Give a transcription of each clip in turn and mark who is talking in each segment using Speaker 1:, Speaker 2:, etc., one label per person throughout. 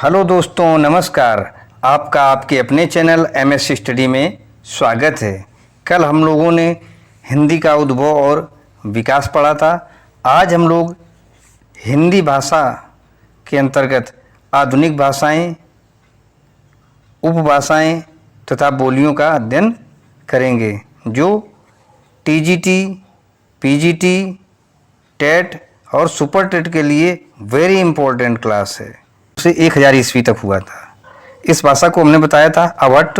Speaker 1: Hello दोस्तों, नमस्कार। आपका आपके अपने चैनल MS स्टडी में स्वागत है। कल हम लोगों ने हिंदी का उद्भव और विकास पढ़ा था। आज हम लोग हिंदी भाषा के अंतर्गत आधुनिक भाषाएं, उपभाषाएं तथा बोलियों का अध्ययन करेंगे, जो TGT, PGT, टेट और सुपर टेट के लिए वेरी इम्पोर्टेंट क्लास है। उसे 1000 ईस्वी तक हुआ था। इस भाषा को हमने बताया था अवट,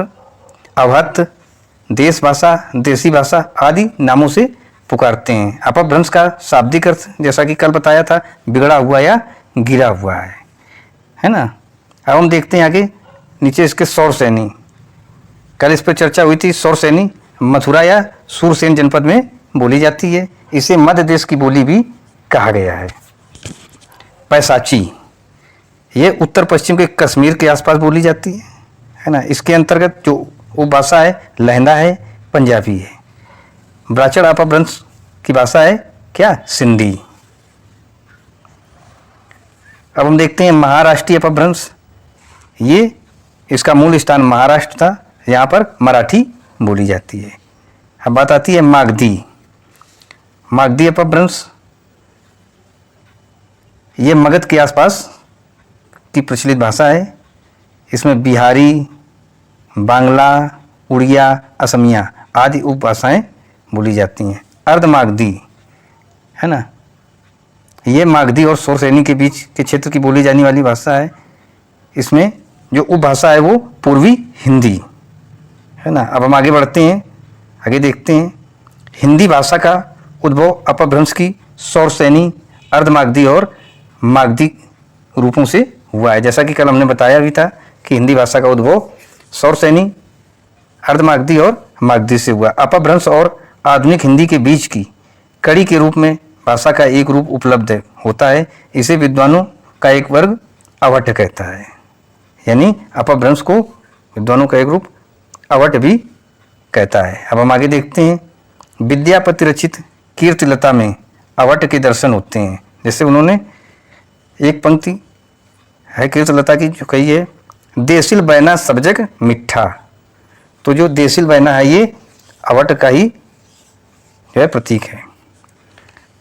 Speaker 1: अवहत, देश भाषा, देसी भाषा आदि नामों से पुकारते हैं। अपभ्रंश का शाब्दिक अर्थ जैसा कि कल बताया था, बिगड़ा हुआ या गिरा हुआ है ना। अब हम देखते हैं आगे नीचे इसके सौरसैनी। कल इस पर चर्चा हुई थी। सौरसैनी मथुरा या सूरसेन जनपद में बोली जाती है। इसे मध्य देश की बोली भी कहा गया है। पैसाची ये उत्तर पश्चिम के कश्मीर के आसपास बोली जाती है ना। इसके अंतर्गत जो उपभाषा है लहंदा है, पंजाबी है। ब्राह्मण अपभ्रंश की भाषा है क्या, सिंधी। अब हम देखते हैं महाराष्ट्रीय अपभ्रंश। ये इसका मूल स्थान महाराष्ट्र था, यहाँ पर मराठी बोली जाती है। अब बात आती है मागधी। मागधी अपभ्रंश ये मगध के आसपास की प्रचलित भाषा है। इसमें बिहारी, बांग्ला, उड़िया, असमिया आदि उपभाषाएं बोली जाती हैं। अर्धमागधी है ना, ये मागधी और सौरसैनी के बीच के क्षेत्र की बोली जाने वाली भाषा है। इसमें जो उपभाषा है वो पूर्वी हिंदी है ना। अब हम आगे बढ़ते हैं, आगे देखते हैं हिंदी भाषा का उद्भव अपभ्रंश की सौरसैनी, अर्धमागधी और मागधी रूपों से हुआ है। जैसा कि कल हमने बताया भी था कि हिंदी भाषा का उद्भव सौरसैनी, अर्धमागधी और मागधी से हुआ। अपभ्रंश और आधुनिक हिंदी के बीच की कड़ी के रूप में भाषा का एक रूप उपलब्ध होता है। इसे विद्वानों का एक वर्ग अवट कहता है। यानी अपभ्रंश को विद्वानों का एक रूप अवट भी कहता है। अब हम आगे देखते हैं विद्यापति रचित कीर्तिलता में अवट के दर्शन होते हैं। जैसे उन्होंने एक पंक्ति है कीर्तिलता की जो कही है, देसिल बैना सब जग मिठा। तो जो देसिल बैना है ये अवट का ही जो है प्रतीक है।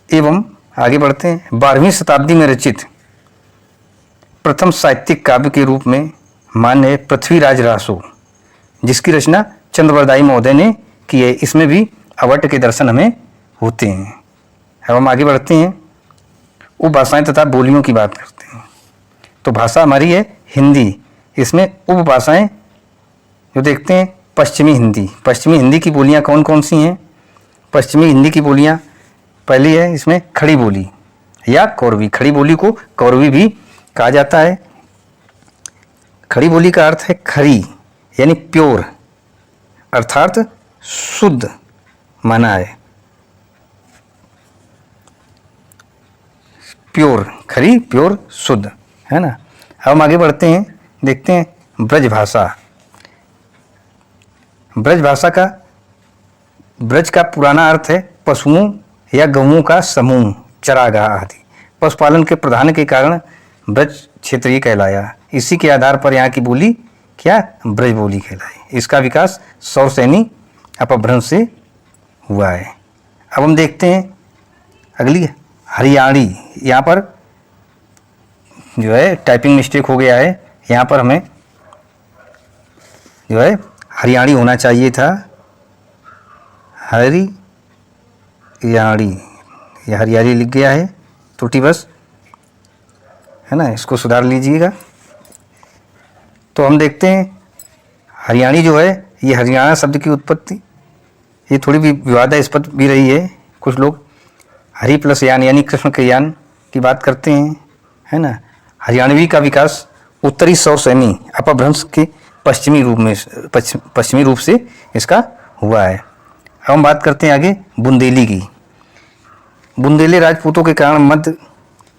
Speaker 1: एवं आगे बढ़ते हैं 12वीं शताब्दी में रचित प्रथम साहित्यिक काव्य के रूप में मान्य है पृथ्वीराज रासो, जिसकी रचना चंद्रवरदाई महोदय ने की है। इसमें भी अवट के दर्शन हमें होते हैं। अब हम आगे बढ़ते हैं उपभाषाएं तथा बोलियों की बात करते हैं। तो भाषा हमारी है हिंदी। इसमें उपभाषाएं जो देखते हैं पश्चिमी हिंदी। पश्चिमी हिंदी की बोलियां कौन कौन सी हैं? पश्चिमी हिंदी की बोलियां पहली है इसमें खड़ी बोली या कौरवी। खड़ी बोली को कौरवी भी कहा जाता है। खड़ी बोली का अर्थ है खरी यानी प्योर, अर्थात शुद्ध माना है। प्योर, खरी, प्योर, शुद्ध है ना। अब हम आगे बढ़ते हैं, देखते हैं ब्रज भाषा। ब्रज भाषा का ब्रज का पुराना अर्थ है पशुओं या गऊओं का समूह, चरागाह आदि। पशुपालन के प्रधान के कारण ब्रज क्षेत्रीय कहलाया। इसी के आधार पर यहाँ की बोली क्या, ब्रज बोली कहलाई। इसका विकास सौरसैनी अपभ्रंश से हुआ है। अब हम देखते हैं अगली हरियाणी। यहाँ पर जो है टाइपिंग मिस्टेक हो गया है। यहाँ पर हमें जो है हरियाणी होना चाहिए था, हरियाणी, ये हरियाणी लिख गया है, त्रुटि बस है ना। इसको सुधार लीजिएगा। तो हम देखते हैं हरियाणी जो है ये हरियाणा शब्द की उत्पत्ति ये थोड़ी भी विवादास्पद भी रही है। कुछ लोग हरि प्लस यान यानी कृष्ण के यान की बात करते हैं है ना। हरियाणवी का विकास उत्तरी सौरसैनी अपभ्रंश के पश्चिमी रूप से इसका हुआ है। अब हम बात करते हैं आगे बुंदेली की। बुंदेली राजपूतों के कारण मध्य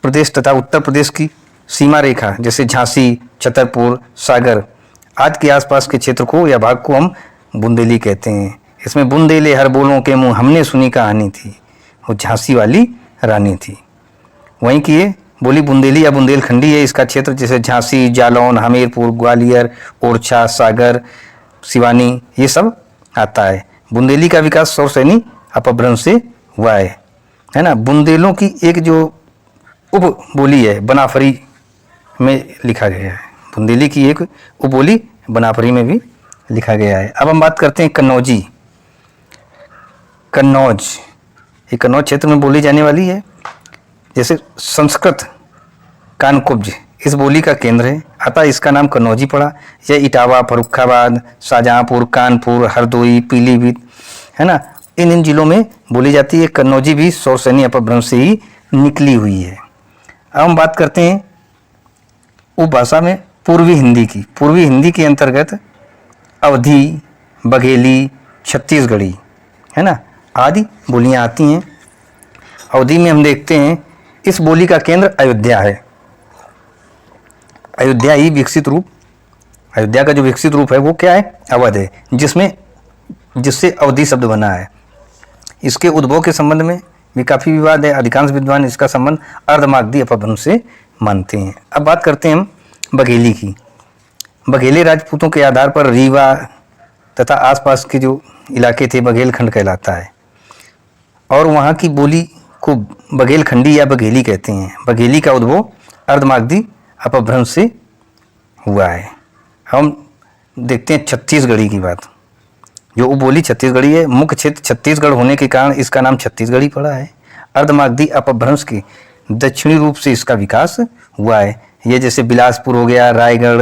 Speaker 1: प्रदेश तथा उत्तर प्रदेश की सीमा रेखा जैसे झांसी, छतरपुर, सागर आदि के आसपास के क्षेत्र को या भाग को हम बुंदेली कहते हैं। इसमें बुंदेले हर बोलों के मुँह हमने सुनी कहानी थी, वो झांसी वाली रानी थी। वहीं की ये बोली बुंदेली या बुंदेलखंडी है। इसका क्षेत्र जैसे झांसी, जालौन, हमीरपुर, ग्वालियर, ओरछा, सागर, सिवानी ये सब आता है। बुंदेली का विकास सौरसैनी अपभ्रंश से हुआ है ना। बुंदेलों की एक जो उप बोली है बनाफरी में लिखा गया है। बुंदेली की एक उप बोली बनाफरी में भी लिखा गया है। अब हम बात करते हैं कन्नौजी। कन्नौज, ये कन्नौज क्षेत्र में बोली जाने वाली है। जैसे संस्कृत कानकुब्ज इस बोली का केंद्र है, अतः इसका नाम कन्नौजी पड़ा। यह इटावा, फर्रुखाबाद, शाहजहांपुर, कानपुर, हरदोई, पीलीभीत है ना, इन जिलों में बोली जाती है। कन्नौजी भी सौरसैनी अपभ्रंश से ही निकली हुई है। अब हम बात करते हैं उपभाषा में पूर्वी हिंदी की। पूर्वी हिंदी के अंतर्गत अवधी, बघेली, छत्तीसगढ़ी है ना आदि बोलियां आती हैं। अवधी में हम देखते हैं इस बोली का केंद्र अयोध्या है। अयोध्या ही विकसित रूप, अयोध्या का जो विकसित रूप है वो क्या है, अवध है, जिससे अवधी शब्द बना है। इसके उद्भव के संबंध में भी काफ़ी विवाद है। अधिकांश विद्वान इसका संबंध अर्धमागधी अपभ्रंश से मानते हैं। अब बात करते हैं हम बघेली की। बघेली राजपूतों के आधार पर रीवा तथा आसपास के जो इलाके थे बघेलखंड कहलाता है, और वहाँ की बोली को बघेलखंडी या बघेली कहते हैं। बघेली का उद्भव अर्धमागधी अपभ्रंश से हुआ है। हम देखते हैं छत्तीसगढ़ी की बात। जो उपबोली छत्तीसगढ़ी है, मुख्य क्षेत्र छत्तीसगढ़ होने के कारण इसका नाम छत्तीसगढ़ी पड़ा है। अर्धमागधी अपभ्रंश के दक्षिणी रूप से इसका विकास हुआ है। ये जैसे बिलासपुर हो गया, रायगढ़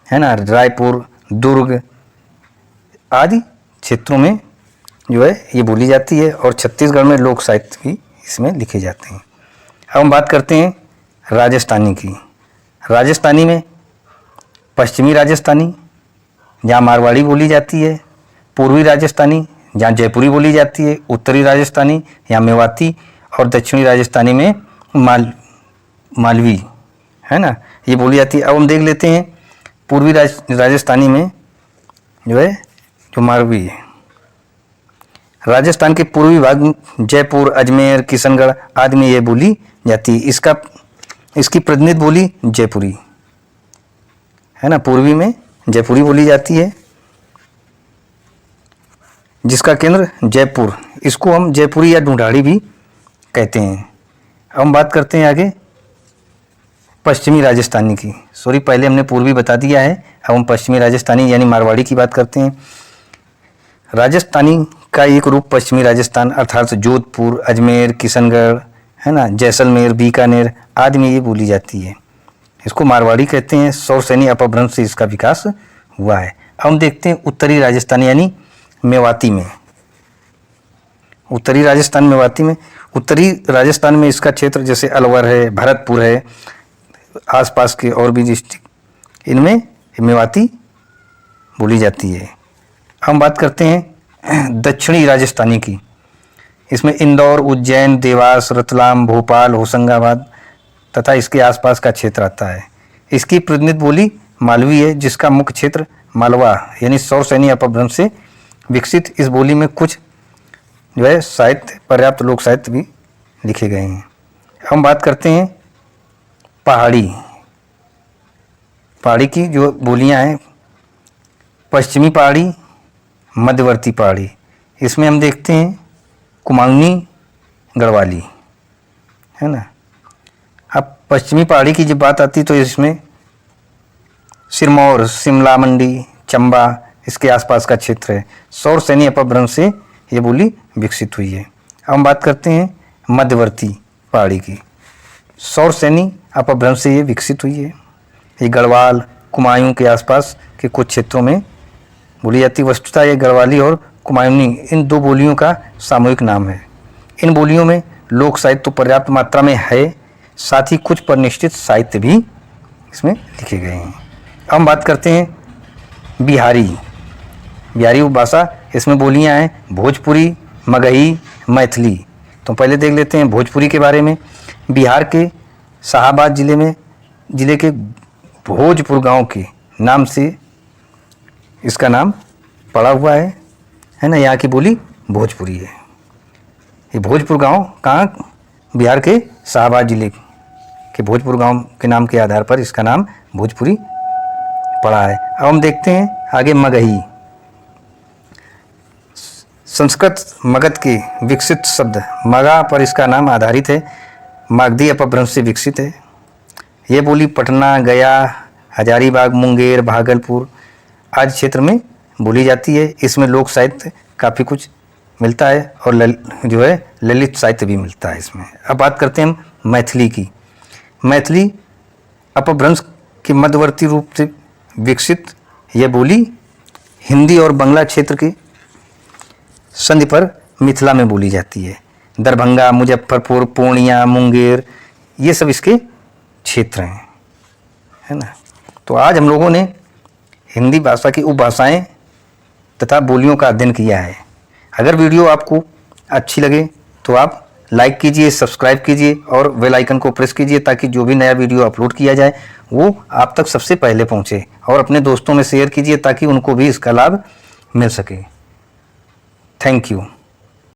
Speaker 1: है ना, रायपुर, दुर्ग आदि क्षेत्रों में जो है ये बोली जाती है, और छत्तीसगढ़ में लोक साहित्य भी इसमें लिखे जाते हैं। अब हम बात करते हैं राजस्थानी की। राजस्थानी में पश्चिमी राजस्थानी जहाँ मारवाड़ी बोली जाती है, पूर्वी राजस्थानी जहाँ जयपुरी बोली जाती है, उत्तरी राजस्थानी यहाँ मेवाती, और दक्षिणी राजस्थानी में मालवी है ना ये बोली जाती है। अब हम देख लेते हैं पूर्वी राजस्थानी में जो है जो मालवी है। राजस्थान के पूर्वी भाग में जयपुर, अजमेर, किशनगढ़ आदि में ये बोली जाती है। इसकी प्रतिनिधि बोली जयपुरी है ना, पूर्वी में जयपुरी बोली जाती है, जिसका केंद्र जयपुर, इसको हम जयपुरी या ढूंढाड़ी भी कहते हैं। अब हम बात करते हैं आगे पश्चिमी राजस्थानी की। सॉरी, पहले हमने पूर्वी बता दिया है, अब हम पश्चिमी राजस्थानी यानी मारवाड़ी की बात करते हैं। राजस्थानी का एक रूप पश्चिमी राजस्थान अर्थात जोधपुर, अजमेर, किशनगढ़ है ना, जैसलमेर, बीकानेर आदि में ये बोली जाती है। इसको मारवाड़ी कहते हैं। सौरसैनी अपभ्रंश से इसका विकास हुआ है। अब हम देखते हैं उत्तरी राजस्थान यानी मेवाती में। उत्तरी राजस्थान मेवाती में, उत्तरी राजस्थान में इसका क्षेत्र जैसे अलवर है, भरतपुर है, आसपास के और भी डिस्ट्रिक्ट, इनमें मेवाती बोली जाती है। हम बात करते हैं दक्षिणी राजस्थानी की। इसमें इंदौर, उज्जैन, देवास, रतलाम, भोपाल, होशंगाबाद तथा इसके आसपास का क्षेत्र आता है। इसकी प्रतिनिधि बोली मालवी है, जिसका मुख्य क्षेत्र मालवा यानी सौरसैनी अपभ्रंश से विकसित। इस बोली में कुछ जो है साहित्य, पर्याप्त लोक साहित्य भी लिखे गए हैं। हम बात करते हैं पहाड़ी। पहाड़ी की जो बोलियां हैं, पश्चिमी पहाड़ी, मध्यवर्ती पहाड़ी। इसमें हम देखते हैं कुमाऊनी, गढ़वाली है ना। अब पश्चिमी पहाड़ी की जब बात आती तो इसमें सिरमौर, शिमला मंडी, चंबा इसके आसपास का क्षेत्र है। सौरसैनी अपभ्रंश से ये बोली विकसित हुई है। अब हम बात करते हैं मध्यवर्ती पहाड़ी की। सौरसैनी अपभ्रंश से ये विकसित हुई है। ये गढ़वाल, कुमायूं के आसपास के कुछ क्षेत्रों में बोली जाती है। वस्तुतः ये गढ़वाली और कुमायूनी इन दो बोलियों का सामूहिक नाम है। इन बोलियों में लोक साहित्य तो पर्याप्त मात्रा में है, साथ ही कुछ परिनिष्ठित साहित्य भी इसमें लिखे गए हैं। अब हम बात करते हैं बिहारी। बिहारी उपभाषा, इसमें बोलियां हैं भोजपुरी, मगही, मैथिली। तो पहले देख लेते हैं भोजपुरी के बारे में। बिहार के शाहाबाद जिले के भोजपुर गांव के नाम से इसका नाम पड़ा हुआ है ना। यहाँ की बोली भोजपुरी है। ये भोजपुर गांव कहाँ, बिहार के शाहाबाद जिले कि भोजपुर गांव के नाम के आधार पर इसका नाम भोजपुरी पड़ा है। अब हम देखते हैं आगे मगही। संस्कृत मगध के विकसित शब्द मगा पर इसका नाम आधारित है। मागधी अपभ्रंश से विकसित है। ये बोली पटना, गया, हजारीबाग, मुंगेर, भागलपुर आदि क्षेत्र में बोली जाती है। इसमें लोक साहित्य काफ़ी कुछ मिलता है और जो है ललित साहित्य भी मिलता है इसमें। अब बात करते हैं हम मैथिली की। मैथिली अपभ्रंश के मध्यवर्ती रूप से विकसित यह बोली हिंदी और बांग्ला क्षेत्र के संधि पर मिथिला में बोली जाती है। दरभंगा, मुजफ्फरपुर, पूर्णिया, मुंगेर ये सब इसके क्षेत्र हैं, है ना। तो आज हम लोगों ने हिंदी भाषा की उपभाषाएं तथा बोलियों का अध्ययन किया है। अगर वीडियो आपको अच्छी लगे तो आप लाइक कीजिए, सब्सक्राइब कीजिए और बेल आइकन को प्रेस कीजिए ताकि जो भी नया वीडियो अपलोड किया जाए वो आप तक सबसे पहले पहुंचे। और अपने दोस्तों में शेयर कीजिए ताकि उनको भी इसका लाभ मिल सके। Thank you.